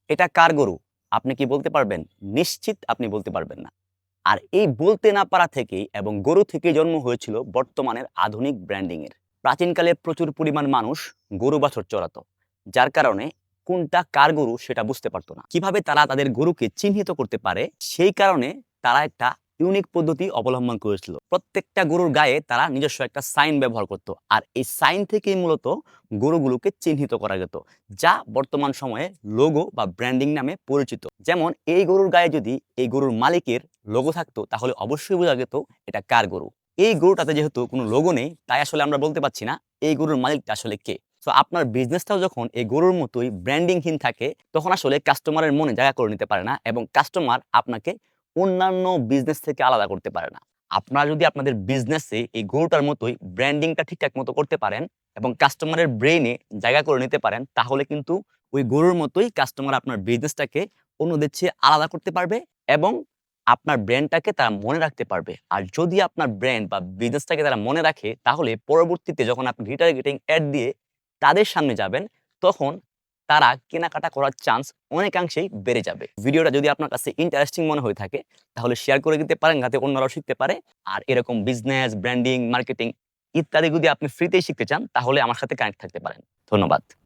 এটা কার গরু? আপনি কি বলতে পারবেন? নিশ্চিত আপনি বলতে পারবেন না। আর এই বলতে না পারা থেকেই এবং গরু থেকেই জন্ম হয়েছিল বর্তমানের আধুনিক ব্র্যান্ডিং এর। প্রাচীনকালে প্রচুর পরিমাণ মানুষ গরু বাছুর চড়াতো। যার কারণে কোনটা কার গরু সেটা বুঝতে পারত না। কিভাবে তারা তাদের গরুকে চিহ্নিত করতে পারে সেই কারণে তারা একটা ইউনিক পদ্ধতি অবলম্বন করেছিল। প্রত্যেকটা গরুর গায়ে তারা নিজস্ব একটা সাইন ব্যবহার করত। আর এই সাইন থেকেই মূলত গরুগুলোকে চিহ্নিত করা যেত, যা বর্তমান সময়ে লোগো বা ব্র্যান্ডিং নামে পরিচিত। যেমন এই গরুর গায়ে যদি এই গরুর মালিকের লোগো থাকতো তাহলে অবশ্যই বোঝা যেত এটা কার গরু। এই গরুটাতে যেহেতু কোনো লোগো নেই তাই আসলে আমরা বলতে পারছি না এই গরুর মালিকটা আসলে কে। তো আপনার বিজনেসটাও যখন এই গরুর মতোই ব্র্যান্ডিংহীন থাকে তখন আসলে কাস্টমারের মনে জায়গা করে নিতে পারে না এবং কাস্টমার আপনাকে অন্যান্য বিজনেস থেকে আলাদা করতে পারে না। আপনারা যদি আপনাদের বিজনেসে এই গরুটার মতোই ব্র্যান্ডিংটা ঠিকঠাক মতো করতে পারেন এবং কাস্টমারের ব্রেইনে জায়গা করে নিতে পারেন তাহলে কিন্তু ওই গরুর মতোই কাস্টমার আপনার বিজনেসটাকে অন্যদের চেয়ে আলাদা করতে পারবে এবং আপনার ব্র্যান্ডটাকে তারা মনে রাখতে পারবে। আর যদি আপনার ব্র্যান্ড বা বিজনেসটাকে তারা মনে রাখে তাহলে পরবর্তীতে যখন আপনি রিটার্গেটিং অ্যাড দিয়ে তাদের সামনে যাবেন তখন তারা কেনাকাটা করার চান্স অনেকাংশেই বেড়ে যাবে। ভিডিওটা যদি আপনার কাছে ইন্টারেস্টিং মনে হয়ে থাকে তাহলে শেয়ার করে দিতে পারেন যাতে অন্যরাও শিখতে পারে। আর এরকম বিজনেস, ব্র্যান্ডিং, মার্কেটিং ইত্যাদি যদি আপনি ফ্রিতেই শিখতে চান তাহলে আমার সাথে কানেক্ট থাকতে পারেন। ধন্যবাদ।